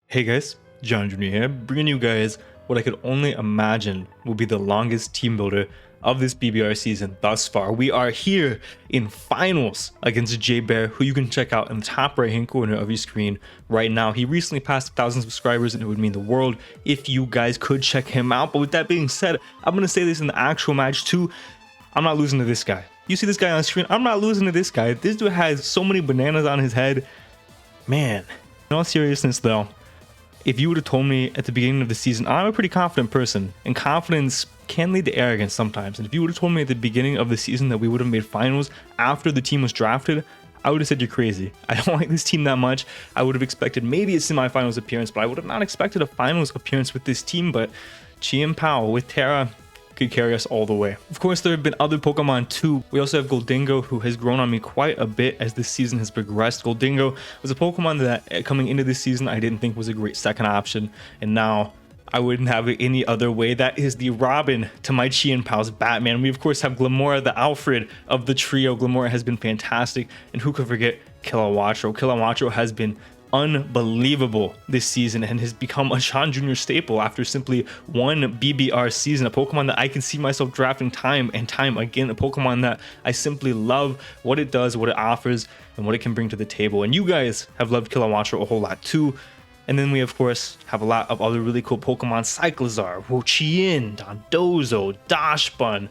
Hey guys, John Jr. here, bringing you guys what I could only imagine will be the longest team builder of this BBR season thus far. We are here in finals against J-Bear, who you can check out in the top right hand corner of your screen right now. He recently passed 1,000 subscribers and it would mean the world if you guys could check him out. But with that being said, I'm going to say this in the actual match too. I'm not losing to this guy. You see this guy on screen? I'm not losing to this guy. This dude has so many bananas on his head. Man, in all seriousness though, if you would have told me at the beginning of the season, I'm a pretty confident person, and confidence can lead to arrogance sometimes. And if you would have told me at the beginning of the season that we would have made finals after the team was drafted, I would have said you're crazy. I don't like this team that much. I would have expected maybe a semifinals appearance, but I would have not expected a finals appearance with this team. But Chien-Pao with Terra could carry us all the way. Of course, there have been other Pokemon too. We also have Gholdengo, who has grown on me quite a bit as this season has progressed. Gholdengo was a Pokemon that coming into this season I didn't think was a great second option, and now I wouldn't have it any other way. That is the Robin to my Chien-Pao's Batman. We of course have Glimmora, the Alfred of the trio. Glimmora has been fantastic, and who could forget Kilowattrel. Kilowattrel has been unbelievable this season and has become a Sean Jr. staple after simply one BBR season. A Pokemon that I can see myself drafting time and time again. A Pokemon that I simply love what it does, what it offers, and what it can bring to the table. And you guys have loved Kilowattrel a whole lot too. And then we of course have a lot of other really cool Pokemon: Cyclizar, wo-chien, Dondozo, Dashbun,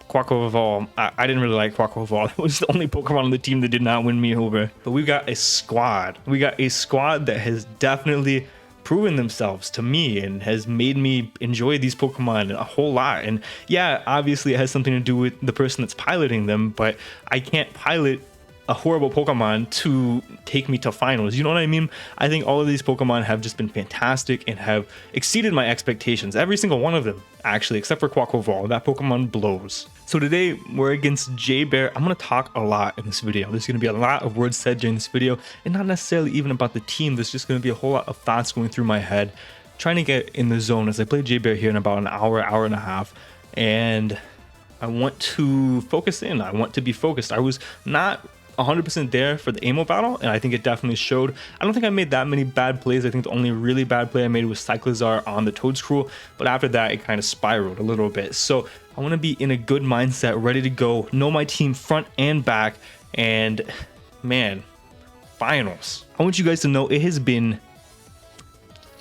Quaquaval. I didn't really like Quaquaval. That was the only Pokemon on the team that did not win me over. But we got a squad. We got a squad that has definitely proven themselves to me and has made me enjoy these Pokemon a whole lot. And yeah, obviously it has something to do with the person that's piloting them, but I can't pilot a horrible Pokemon to take me to finals. You know what I mean? I think all of these Pokemon have just been fantastic and have exceeded my expectations. Every single one of them, actually, except for Quaquaval. That Pokemon blows. So today we're against J-Bear. I'm going to talk a lot in this video. There's going to be a lot of words said during this video, and not necessarily even about the team. There's just going to be a whole lot of thoughts going through my head, trying to get in the zone as I play J-Bear here in about an hour, hour and a half. And I want to focus in. I want to be focused. I was not 100% there for the Amo battle, and I think it definitely showed. I don't think I made that many bad plays. I think the only really bad play I made was Cyclizar on the Toedscruel, but after that it kind of spiraled a little bit. So I want to be in a good mindset, ready to go, know my team front and back, and man, finals. I want you guys to know it has been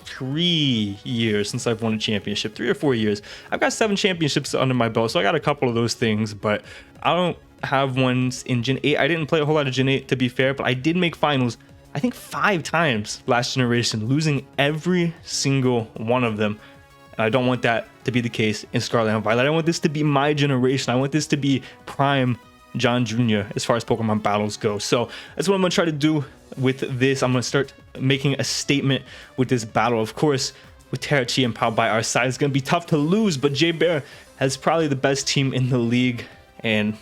3 years since I've won a championship. 3 or 4 years. I've got 7 championships under my belt, so I got a couple of those things, but I don't have ones in Gen 8. I didn't play a whole lot of Gen 8 to be fair, but I did make finals I think 5 times last generation, losing every single one of them. And I don't want that to be the case in Scarlet and Violet. I want this to be my generation. I want this to be prime John Jr. as far as Pokemon battles go. So that's what I'm going to try to do with this. I'm going to start making a statement with this battle. Of course, with Terra, Chien-Pao by our side, it's going to be tough to lose, but J-Bear has probably the best team in the league, and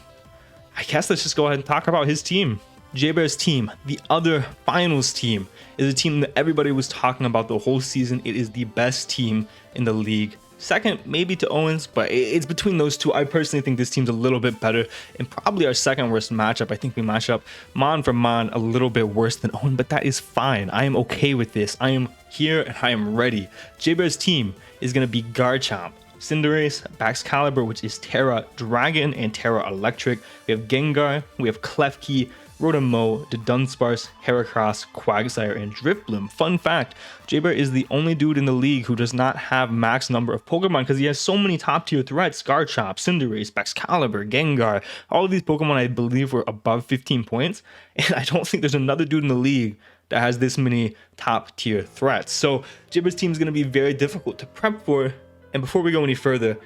I guess let's just go ahead and talk about his team. J-Bear's team, the other finals team, is a team that everybody was talking about the whole season. It is the best team in the league. Second, maybe to Owens, but it's between those two. I personally think this team's a little bit better, and probably our second worst matchup. I think we match up Mon for Mon a little bit worse than Owen, but that is fine. I am okay with this. I am here and I am ready. J-Bear's team is going to be Garchomp, Cinderace, Baxcalibur, which is Terra Dragon and Terra Electric. We have Gengar, we have Klefki, Rotom-Mow, Dunsparce, Heracross, Quagsire, and Drifbloom. Fun fact, J-Bear is the only dude in the league who does not have max number of Pokemon because he has so many top tier threats: Garchomp, Cinderace, Baxcalibur, Gengar. All of these Pokemon I believe were above 15 points, and I don't think there's another dude in the league that has this many top tier threats. So J-Bear's team is going to be very difficult to prep for. And before we go any further,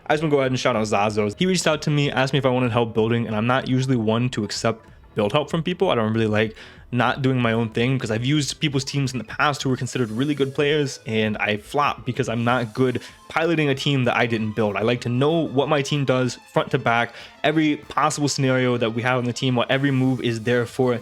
I just want to go ahead and shout out Zazzo. He reached out to me, asked me if I wanted help building, and I'm not usually one to accept build help from people. I don't really like not doing my own thing because I've used people's teams in the past who were considered really good players, and I flop because I'm not good piloting a team that I didn't build. I like to know what my team does front to back, every possible scenario that we have on the team, what every move is there for.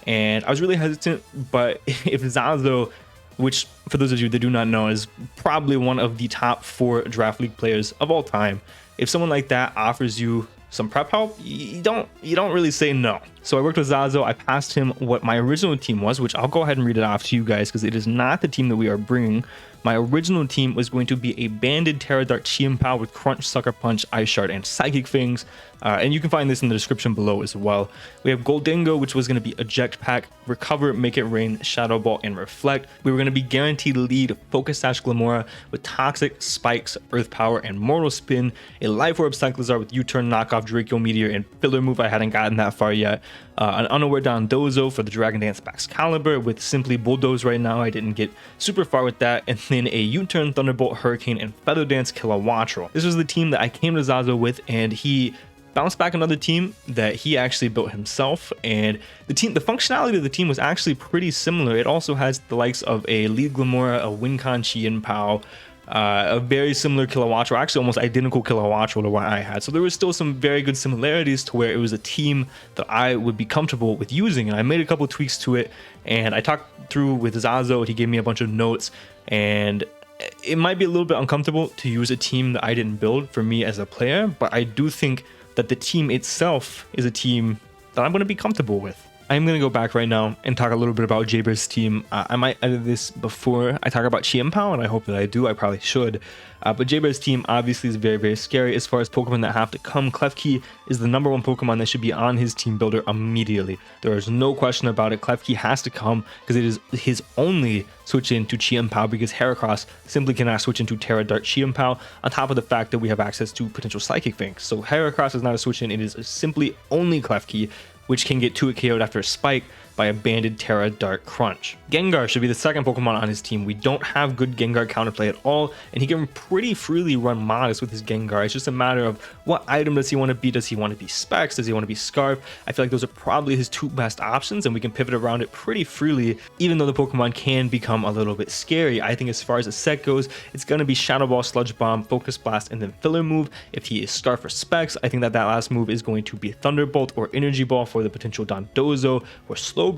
And I was really hesitant, but if Zazzo, which for those of you that do not know is probably one of the top 4 draft league players of all time, if someone like that offers you some prep help, you don't really say no. So I worked with Zazzo. I passed him what my original team was, which I'll go ahead and read it off to you guys because it is not the team that we are bringing. My original team was going to be a banded Terra Dart Chien-Pao with Crunch, Sucker Punch, Ice Shard, and Psychic Fangs. And you can find this in the description below as well. We have Gholdengo, which was going to be Eject Pack, Recover, Make It Rain, Shadow Ball, and Reflect. We were going to be guaranteed lead Focus Sash Glimmora with Toxic, Spikes, Earth Power, and Mortal Spin. A Life Orb Cyclizar with U-Turn, Knockoff, Draco Meteor, and filler move. I hadn't gotten that far yet. An Unaware Dondozo for the Dragon Dance Excalibur with Simply Bulldoze right now. I didn't get super far with that. And then a U-Turn, Thunderbolt, Hurricane, and Feather Dance Kilowattrel. This was the team that I came to Zazzo with, and he bounced back another team that he actually built himself. And the functionality of the team was actually pretty similar. It also has the likes of a lead Glimmora, a Wincon Chien-Pao, a very similar Kilowattrel, actually almost identical Kilowattrel to what I had. So there was still some very good similarities to where it was a team that I would be comfortable with using. And I made a couple tweaks to it, and I talked through with Zazzo. He gave me a bunch of notes, and it might be a little bit uncomfortable to use a team that I didn't build for me as a player, but I do think that the team itself is a team that I'm going to be comfortable with. I'm going to go back right now and talk a little bit about Jaybear's team. I might edit this before I talk about Chien-Pao, and I hope that I do. I probably should. But Jaybear's team obviously is very, very scary. As far as Pokemon that have to come, Klefki is the #1 Pokemon that should be on his team builder immediately. There is no question about it. Klefki has to come because it is his only switch into Chien-Pao, because Heracross simply cannot switch into Terra Dart Chien-Pao, on top of the fact that we have access to potential Psychic Fangs. So Heracross is not a switch in. It is simply only Klefki, which can get 2-hit KO'd after a spike by a banded Terra Dart Crunch. Gengar should be the second Pokemon on his team. We don't have good Gengar counterplay at all, and he can pretty freely run Modest with his Gengar. It's just a matter of what item does he want to be. Does he want to be Specs? Does he want to be Scarf? I feel like those are probably his two best options, and we can pivot around it pretty freely, even though the Pokemon can become a little bit scary. I think as far as the set goes, it's going to be Shadow Ball, Sludge Bomb, Focus Blast, and then Filler move. If he is Scarf or Specs, I think that last move is going to be Thunderbolt or Energy Ball for the potential Dondozo or Slowbro.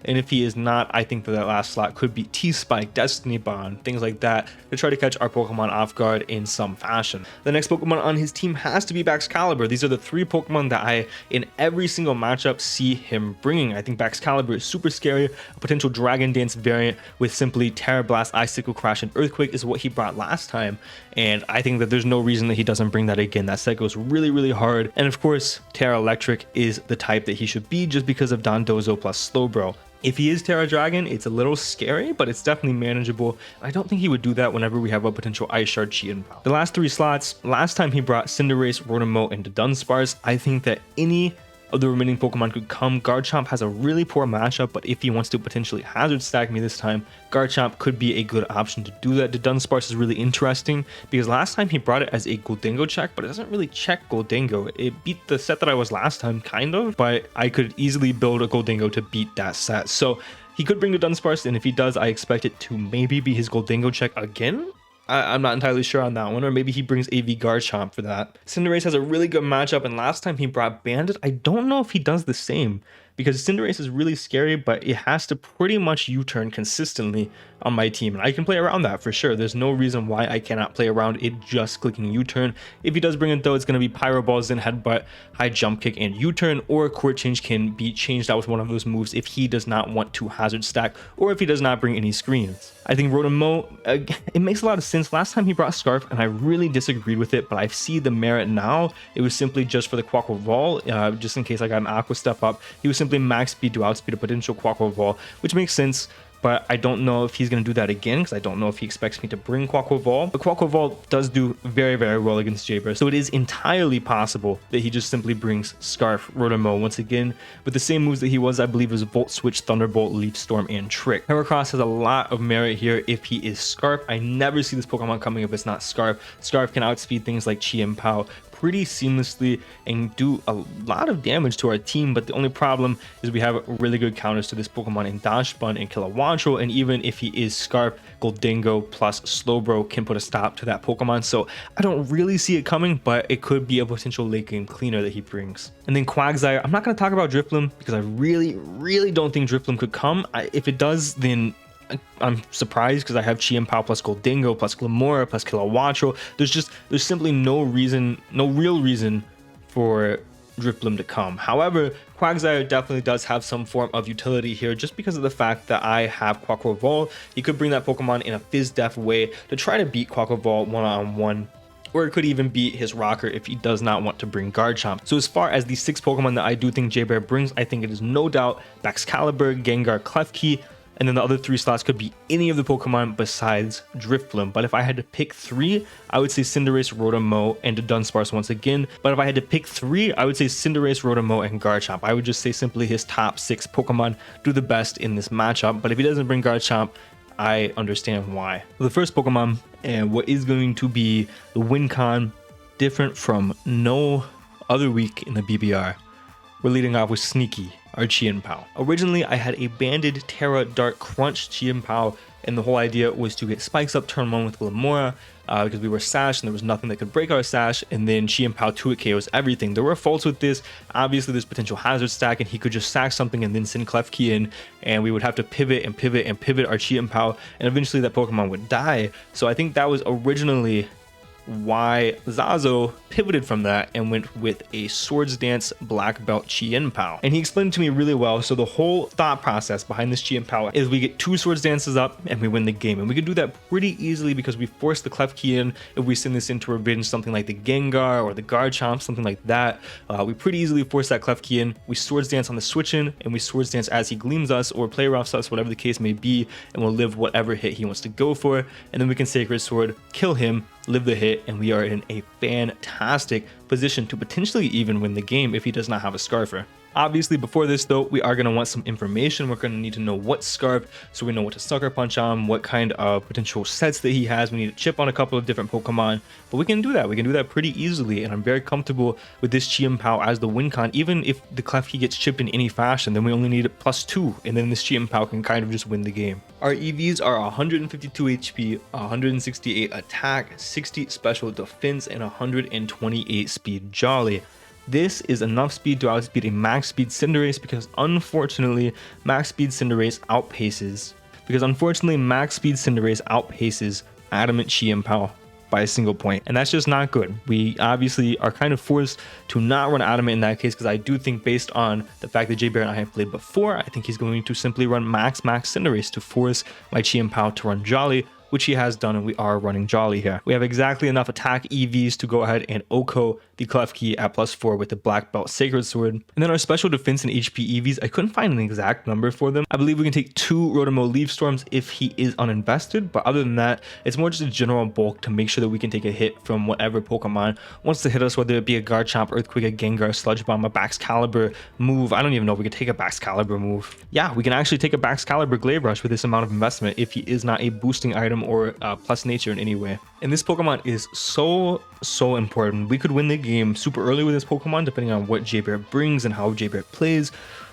And if he is not, I think that last slot could be T-Spike, Destiny Bond, things like that, to try to catch our Pokemon off guard in some fashion. The next Pokemon on his team has to be Baxcalibur. These are the 3 Pokemon that I, in every single matchup, see him bringing. I think Baxcalibur is super scary. A potential Dragon Dance variant with simply Terra Blast, Icicle Crash, and Earthquake is what he brought last time. And I think that there's no reason that he doesn't bring that again. That set goes really, really hard. And of course, Terra Electric is the type that he should be, just because of Dondozo plus Slowbro. If he is Terra Dragon, it's a little scary, but it's definitely manageable. I don't think he would do that whenever we have a potential Ice Shard Chien-Pao. The last 3 slots, last time he brought Cinderace, Rotom, and Dunsparce. I think that any of the remaining Pokemon could come. Garchomp has a really poor matchup, but if he wants to potentially hazard stack me this time, Garchomp could be a good option to do that. The Dunsparce is really interesting because last time he brought it as a Gholdengo check, but it doesn't really check Gholdengo. It beat the set that I was last time, kind of, but I could easily build a Gholdengo to beat that set. So he could bring the Dunsparce, and if he does, I expect it to maybe be his Gholdengo check again. I'm not entirely sure on that one, or maybe he brings AV Garchomp for that. Cinderace has a really good matchup, and last time he brought Bandit. I don't know if he does the same, because Cinderace is really scary, but it has to pretty much U-turn consistently on my team, and I can play around that for sure. There's no reason why I cannot play around it just clicking U-turn. If he does bring it though, it's going to be Pyro Ball, Zen Headbutt, High Jump Kick, and U-turn, or Court Change can be changed out with one of those moves if he does not want to hazard stack, or if he does not bring any screens. I think Rotom, it makes a lot of sense. Last time he brought Scarf, and I really disagreed with it, but I see the merit now. It was simply just for the Quaquaval, just in case I got an Aqua Step Up. He was simply max speed to outspeed a potential Quaquaval, which makes sense. But I don't know if he's going to do that again, because I don't know if he expects me to bring Quaquaval. But Quaquaval does do very, very well against Jaybear, so it is entirely possible that he just simply brings Scarf, Rotom once again, with the same moves that he was, I believe, was Volt Switch, Thunderbolt, Leaf Storm, and Trick. Heracross has a lot of merit here if he is Scarf. I never see this Pokemon coming if it's not Scarf. Scarf can outspeed things like Chien-Pao pretty seamlessly and do a lot of damage to our team, but the only problem is we have really good counters to this Pokemon in Dashbun and Kilowattrel, and even if he is Scarf, Gholdengo plus Slowbro can put a stop to that Pokemon, so I don't really see it coming, but it could be a potential late game cleaner that he brings. And then Quagsire, I'm not going to talk about Drifloon because I really don't think Drifloon could come. If it does, then I'm surprised because I have Chien-Pao plus Gholdengo plus Glimmora plus Kilowattrel. There's simply no real reason for Drifblim to come. However, Quagsire definitely does have some form of utility here just because of the fact that I have Quaquaval. He could bring that Pokemon in a Fizz-Def way to try to beat Quaquaval one-on-one, or it could even beat his rocker if he does not want to bring Garchomp. So as far as the 6 Pokemon that I do think J-Bear brings, I think it is no doubt Baxcalibur, Gengar, Klefki, and then the other 3 slots could be any of the Pokemon besides Drifblim. But if I had to pick 3, I would say Cinderace, Rotom-Mow, and Dunsparce once again. But if I had to pick 3, I would say Cinderace, Rotom-Mow, and Garchomp. I would just say simply his top 6 Pokemon do the best in this matchup. But if he doesn't bring Garchomp, I understand why. The first Pokemon, and what is going to be the win con, different from no other week in the BBR. We're leading off with Sneaky, our Chien-Pao. Originally, I had a banded Terra Dark Crunch Chien-Pao, and the whole idea was to get spikes up turn 1 with Glimmora, because we were sashed and there was nothing that could break our sash, and then Chien-Pao 2-hit KOs everything. There were faults with this. Obviously, there's potential hazard stack, and he could just sack something and then send Klefki in, and we would have to pivot and pivot and pivot our Chien-Pao, and eventually that Pokemon would die. So I think that was originally why Zazzo pivoted from that and went with a Swords Dance Black Belt Chien-Pao. And he explained it to me really well. So the whole thought process behind this Chien-Pao is we get 2 Swords Dances up and we win the game. And we could do that pretty easily because we force the Klefki in. If we send this into revenge, something like the Gengar or the Garchomp, something like that, we pretty easily force that Klefki in. We Swords Dance on the switch in, and we Swords Dance as he gleams us or play roughs us, whatever the case may be, and we'll live whatever hit he wants to go for. And then we can Sacred Sword, kill him, live the hit, and we are in a fantastic position to potentially even win the game if he does not have a Scarfer. Obviously, before this though, we are going to want some information. We're going to need to know what Scarf, so we know what to Sucker Punch on, what kind of potential sets that he has. We need to chip on a couple of different Pokemon, but we can do that. We can do that pretty easily, and I'm very comfortable with this Chien-Pao as the win con. Even if the Klefki gets chipped in any fashion, then we only need it +2, and then this Chien-Pao can kind of just win the game. Our EVs are 152 HP, 168 attack, 60 special defense, and 128 speed Jolly. This is enough speed to outspeed a max speed Cinderace because unfortunately max speed Cinderace outpaces Adamant Chien-Pao by a single point, and that's just not good. We obviously are kind of forced to not run Adamant in that case, because I do think based on the fact that J-Bear and I have played before, I think he's going to simply run max Cinderace to force my Chien-Pao to run Jolly, which he has done, and we are running Jolly here. We have exactly enough attack EVs to go ahead and OHKO the Klefki at +4 with the Black Belt Sacred Sword. And then our special defense and HP EVs, I couldn't find an exact number for them. I believe we can take 2 Rotom-Mow Leaf Storms if he is uninvested, but other than that, it's more just a general bulk to make sure that we can take a hit from whatever Pokemon wants to hit us, whether it be a Garchomp, Earthquake, a Gengar, Sludge Bomb, a Baxcalibur move. I don't even know if we could take a Baxcalibur move. Yeah, we can actually take a Baxcalibur Glaive Rush with this amount of investment if he is not a boosting item or plus nature in any way. And this Pokemon is so important. We could win the game super early with this Pokemon depending on what J-Bear brings and how J-Bear plays,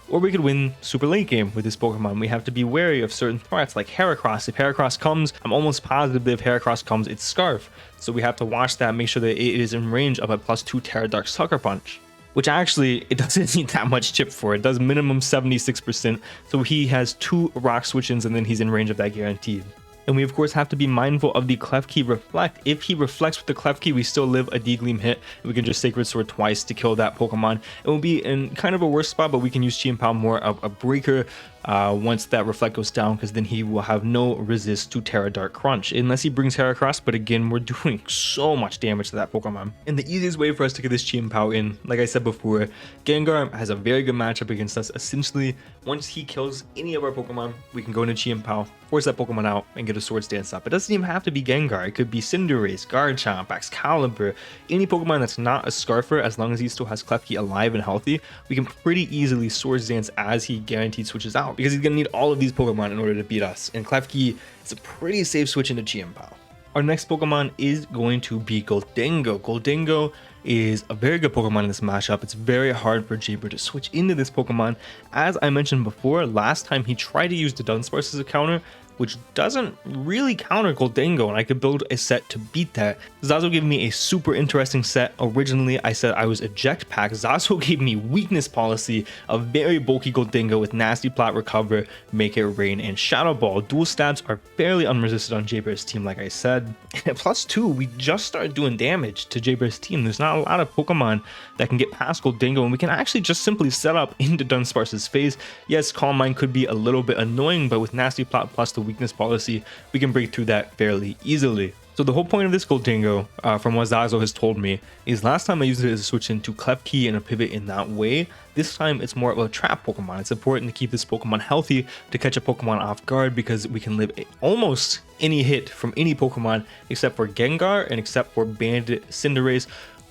or we could win super late game with this Pokemon. We have to be wary of certain threats like Heracross. If Heracross comes, I'm almost positive that if Heracross comes, it's Scarf. So we have to watch that, make sure that it is in range of a +2 Terra Dark Sucker Punch, which actually it doesn't need that much chip for. It does minimum 76%. So he has 2 rock switch-ins and then he's in range of that guaranteed. And we of course have to be mindful of the Klefki Reflect. If he reflects with the Klefki, we still live a D-Gleam hit. We can just Sacred Sword twice to kill that Pokemon. It will be in kind of a worse spot, but we can use Chien-Pao more of a breaker once that Reflect goes down, because then he will have no resist to Terra Dark Crunch, unless he brings Heracross, but again, we're doing so much damage to that Pokemon. And the easiest way for us to get this Chien-Pao in, like I said before, Gengar has a very good matchup against us. Essentially, once he kills any of our Pokemon, we can go into Chien-Pao, force that Pokemon out, and get a Swords Dance up. It doesn't even have to be Gengar. It could be Cinderace, Garchomp, Excalibur, any Pokemon that's not a Scarfer. As long as he still has Klefki alive and healthy, we can pretty easily Swords Dance as he guaranteed switches out, because he's going to need all of these Pokemon in order to beat us, and Klefki is a pretty safe switch into Chien-Pao. Our next Pokemon is going to be Gholdengo. Gholdengo is a very good Pokemon in this matchup. It's very hard for J-Bear to switch into this Pokemon. As I mentioned before, last time he tried to use the Dunsparce as a counter. which doesn't really counter Gholdengo, and I could build a set to beat that. Zazzo gave me a super interesting set. Originally, I said I was eject pack. Zazzo gave me weakness policy, a very bulky Gholdengo with nasty plot recover, make it rain, and shadow ball. Dual stabs are fairly unresisted on Jaybear's team, like I said. And at +2, we just started doing damage to Jaybear's team. There's not a lot of Pokemon that can get past Gholdengo, and we can actually just simply set up into Dunsparce's face. Yes, Calm Mind could be a little bit annoying, but with nasty plot plus the weakness policy, we can break through that fairly easily. So the whole point of this Gholdengo, from what Zazzo has told me, is last time I used it as a switch into Klefki and a pivot in that way. This time it's more of a trap Pokemon. It's important to keep this Pokemon healthy to catch a Pokemon off guard, because we can live almost any hit from any Pokemon except for Gengar and except for Bandit, Cinderace,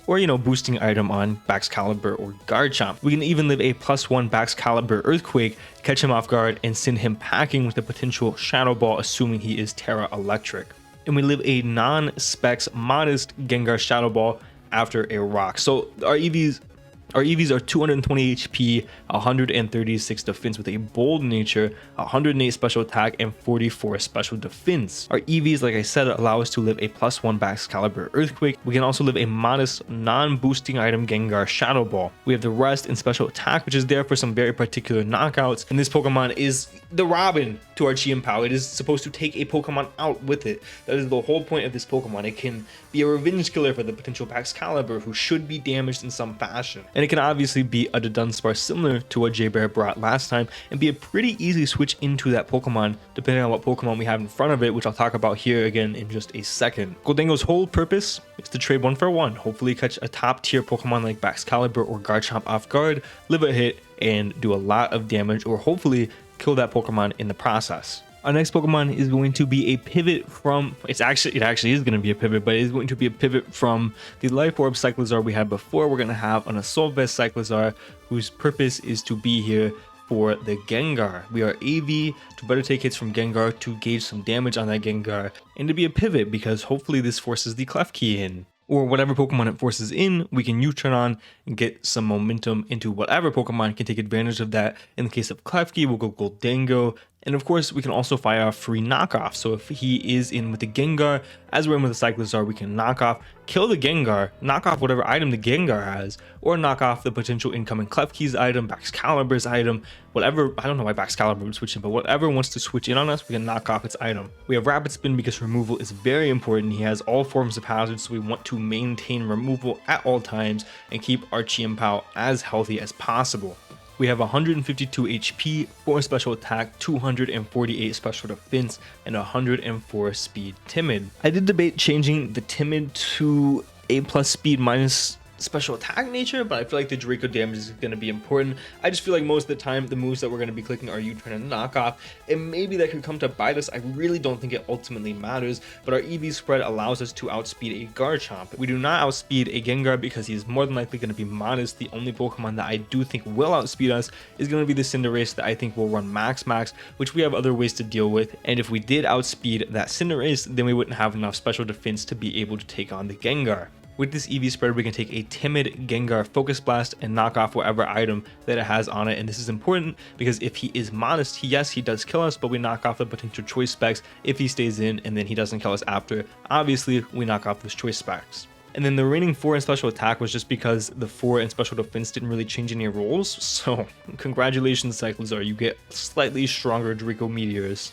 or, you know, boosting item on Baxcalibur or Garchomp. We can even live a +1 Baxcalibur Earthquake, catch him off guard, and send him packing with a potential Shadow Ball, assuming he is Terra Electric. And we live a non-specs modest Gengar Shadow Ball after a rock. So our EVs are 220 HP, 136 defense with a bold nature, 108 special attack, and 44 special defense. Our EVs, like I said, allow us to live a +1 Baxcalibur Earthquake. We can also live a modest non-boosting item Gengar Shadow Ball. We have the rest in special attack, which is there for some very particular knockouts. And this Pokemon is the Robin to our Chien-Pao. It is supposed to take a Pokemon out with it. That is the whole point of this Pokemon. It can be a revenge killer for the potential Baxcalibur, who should be damaged in some fashion. And it can obviously be a Dunsparce similar to what Jaybear brought last time, and be a pretty easy switch into that Pokemon depending on what Pokemon we have in front of it, which I'll talk about here again in just a second. Gholdengo's whole purpose is to trade 1 for 1, hopefully catch a top tier Pokemon like Baxcalibur or Garchomp off guard, live a hit, and do a lot of damage, or hopefully kill that Pokemon in the process. Our next Pokemon is going to be a pivot from, it actually is going to be a pivot, but it is going to be a pivot from the Life Orb Cyclizar we had before. We're going to have an Assault Vest Cyclizar, whose purpose is to be here for the Gengar. We are AV to better take hits from Gengar to gauge some damage on that Gengar, and to be a pivot because hopefully this forces the Klefki in. Or whatever Pokemon it forces in, we can U-turn on and get some momentum into whatever Pokemon can take advantage of that. In the case of Klefki, we'll go Gholdengo. And of course, we can also fire off free knockoff. So if he is in with the Gengar, as we're in with the Cyclizar, we can knock off, kill the Gengar, knock off whatever item the Gengar has, or knock off the potential incoming Klefki's item, Baxcalibur's item, whatever. I don't know why Baxcalibur would switch in, but whatever wants to switch in on us, we can knock off its item. We have Rapid Spin because removal is very important. He has all forms of hazards, so we want to maintain removal at all times and keep our Chien-Pao as healthy as possible. We have 152 HP, 4 special attack, 248 special defense, and 104 speed timid. I did debate changing the timid to A+ speed minus special attack nature, but I feel like the Draco damage is going to be important. I just feel like most of the time the moves that we're going to be clicking are U-turn and knockoff, and maybe that could come to bite us. I really don't think it ultimately matters, but our EV spread allows us to outspeed a Garchomp. We do not outspeed a Gengar because he's more than likely going to be modest. The only Pokemon that I do think will outspeed us is going to be the Cinderace that I think will run max, which we have other ways to deal with, and if we did outspeed that Cinderace, then we wouldn't have enough special defense to be able to take on the Gengar. With this EV spread, we can take a timid Gengar Focus Blast and knock off whatever item that it has on it. And this is important because if he is modest, yes, he does kill us, but we knock off the potential choice specs if he stays in and then he doesn't kill us after. Obviously, we knock off those choice specs. And then the remaining 4 in special attack was just because the 4 in special defense didn't really change any roles. So congratulations, Cyclizar, you get slightly stronger Draco Meteors.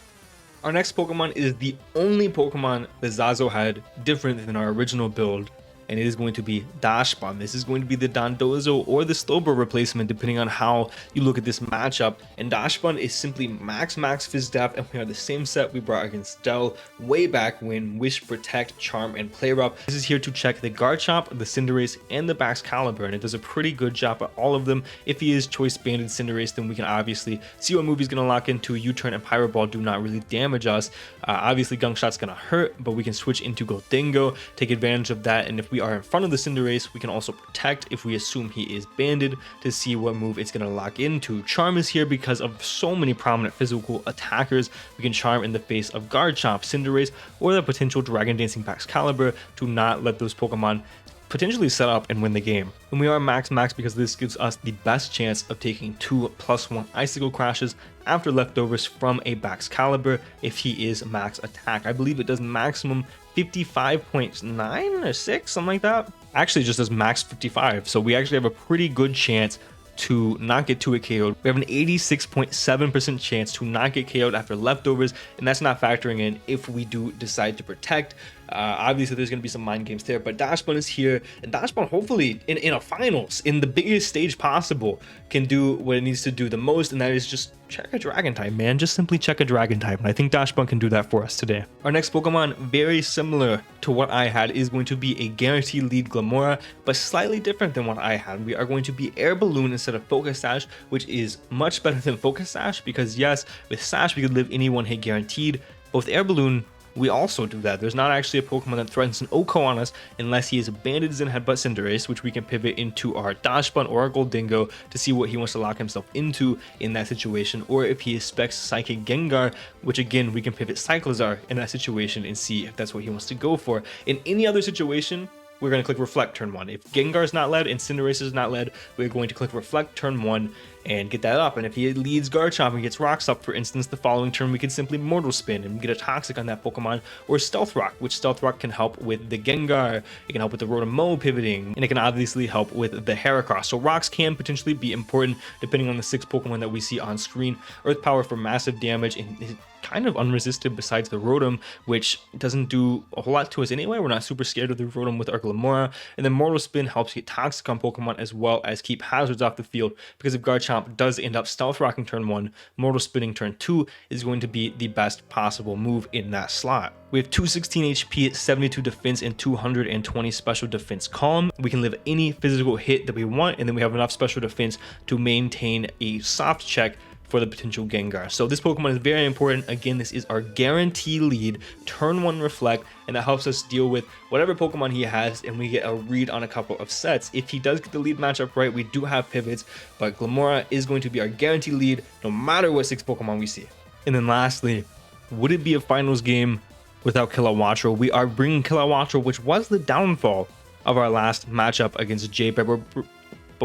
Our next Pokemon is the only Pokemon that Zazzo had different than our original build, and it is going to be Dashbun. This is going to be the Dondozo or the Slowbro replacement, depending on how you look at this matchup. And Dashbun is simply max Fizz Def, and we are the same set we brought against Dell way back when: Wish, Protect, Charm, and Play Rough. This is here to check the Garchomp, the Cinderace, and the Baxcalibur, and it does a pretty good job at all of them. If he is choice banded Cinderace, then we can obviously see what move he's going to lock into. U-turn and Pyro Ball do not really damage us. Obviously, Gunk Shot's going to hurt, but we can switch into Gholdengo, take advantage of that, and if we are in front of the Cinderace, we can also Protect if we assume he is banded to see what move it's going to lock into. Charm is here because of so many prominent physical attackers. We can Charm in the face of Garchomp, Cinderace, or the potential Dragon Dancing Baxcalibur to not let those Pokemon potentially set up and win the game. And we are max because this gives us the best chance of taking 2+1 icicle crashes after leftovers from a Baxcalibur if he is max attack. I believe it does maximum 55.9 or 6, something like that. Actually, it just does max 55, so we actually have a pretty good chance to not get 2-hit KO'd. We have an 86.7% chance to not get KO'd after leftovers, and that's not factoring in if we do decide to protect. Obviously, there's going to be some mind games there, but Dashbun is here, and Dashbun, hopefully, in a finals, in the biggest stage possible, can do what it needs to do the most, and that is just check a dragon type, man. Just simply check a dragon type, and I think Dashbun can do that for us today. Our next Pokemon, very similar to what I had, is going to be a guaranteed lead Glimmora, but slightly different than what I had. We are going to be Air Balloon instead of Focus Sash, which is much better than Focus Sash, because yes, with Sash, we could live any one hit guaranteed, but with Air Balloon, we also do that. There's not actually a Pokemon that threatens an OHKO on us unless he is Banded Zen Headbutt Cinderace, which we can pivot into our Dashbun or our Gholdengo to see what he wants to lock himself into in that situation, or if he expects Psychic Gengar, which again, we can pivot Cyclizar in that situation and see if that's what he wants to go for. In any other situation, we're going to click Reflect turn 1. If Gengar is not led and Cinderace is not led, we're going to click Reflect turn 1 and get that up. And if he leads Garchomp and gets Rocks up, for instance, the following turn we can simply Mortal Spin and get a Toxic on that Pokemon, or Stealth Rock, which Stealth Rock can help with the Gengar, it can help with the Rotom pivoting, and it can obviously help with the Heracross. So Rocks can potentially be important depending on the 6 Pokemon that we see on screen. Earth Power for massive damage, and kind of unresisted besides the Rotom, which doesn't do a whole lot to us anyway. We're not super scared of the Rotom with our Glimmora. And then Mortal Spin helps get Toxic on Pokemon as well as keep hazards off the field, because if Garchomp does end up Stealth Rocking turn 1, Mortal Spinning turn 2 is going to be the best possible move in that slot. We have 216 HP, 72 defense, and 220 special defense calm. We can live any physical hit that we want, and then we have enough special defense to maintain a soft check for the potential Gengar. So this Pokemon is very important. Again, this is our guarantee lead, turn 1 Reflect, and that helps us deal with whatever Pokemon he has, and we get a read on a couple of sets. If he does get the lead matchup right, we do have pivots, but Glimmora is going to be our guarantee lead no matter what 6 Pokemon we see. And then lastly, would it be a finals game without Kilowattrel? We are bringing Kilowattrel, which was the downfall of our last matchup against J-Bear, but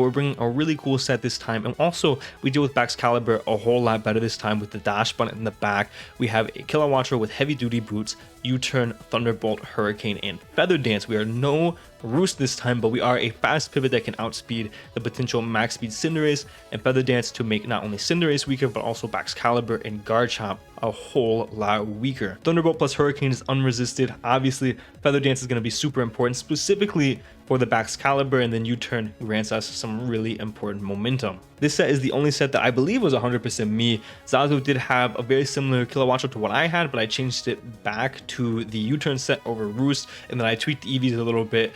we're bringing a really cool set this time. And also, we deal with Baxcalibur a whole lot better this time with the Dashbun in the back. We have a Kilowattrel with heavy duty boots, U-turn, Thunderbolt, Hurricane, and Feather Dance. We are no Roost this time, but we are a fast pivot that can outspeed the potential max speed Cinderace, and Feather Dance to make not only Cinderace weaker, but also Baxcalibur and Garchomp a whole lot weaker. Thunderbolt plus Hurricane is unresisted. Obviously, Feather Dance is going to be super important, specifically for the Baxcalibur, and then U-turn grants us some really important momentum. This set is the only set that I believe was 100% me. Zazzo did have a very similar Kilowattrel to what I had, but I changed it back to the U-turn set over Roost, and then I tweaked the EVs a little bit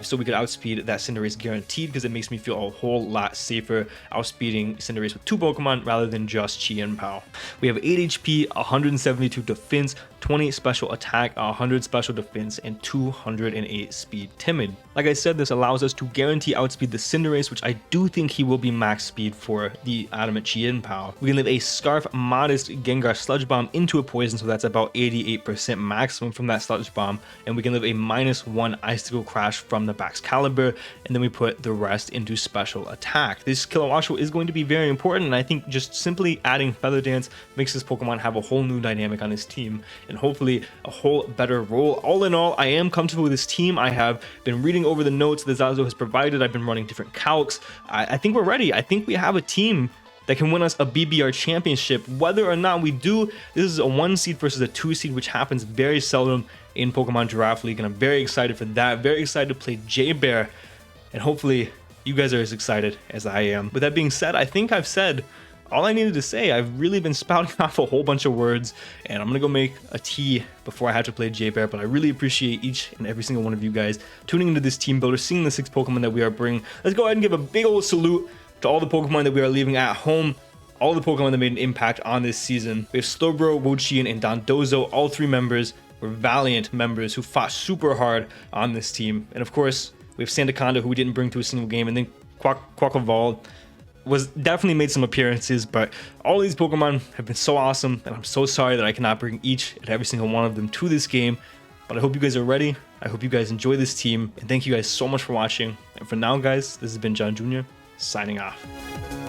so we could outspeed that Cinderace guaranteed, because it makes me feel a whole lot safer outspeeding Cinderace with 2 Pokemon rather than just Chien-Pao. We have 8 HP, 172 defense, 20 special attack, 100 special defense, and 208 speed timid. Like I said, this allows us to guarantee outspeed the Cinderace, which I do think he will be max speed for the adamant Chien-Pao. We can live a Scarf modest Gengar Sludge Bomb into a poison, so that's about 88% maximum from that Sludge Bomb, and we can live a -1 Icicle Crash from the Baxcalibur, and then we put the rest into special attack. This Kilowattrel is going to be very important, and I think just simply adding Feather Dance makes this Pokemon have a whole new dynamic on his team, and hopefully a whole better role. All in all, I am comfortable with this team. I have been reading over the notes that Zazzo has provided. I've been running different calcs. I think we're ready. I think we have a team that can win us a BBR championship. Whether or not we do, this is a 1 seed versus a 2 seed, which happens very seldom in Pokemon Giraffe League, and I'm very excited for that. Very excited to play J-Bear, and hopefully you guys are as excited as I am. With that being said, I think I've said all I needed to say. I've really been spouting off a whole bunch of words, and I'm gonna go make a tea before I have to play J-Bear, but I really appreciate each and every single one of you guys tuning into this team builder, seeing the 6 Pokemon that we are bringing. Let's go ahead and give a big old salute to all the Pokemon that we are leaving at home, all the Pokemon that made an impact on this season. We have Slowbro, wo-chien, and Dondozo. All 3 members were valiant members who fought super hard on this team. And of course, we have Sandaconda, who we didn't bring to a single game, and then Quackleval was definitely made some appearances, but all these Pokemon have been so awesome, and I'm so sorry that I cannot bring each and every single one of them to this game. But I hope you guys are ready. I hope you guys enjoy this team. And thank you guys so much for watching. And for now, guys, this has been John Jr. signing off.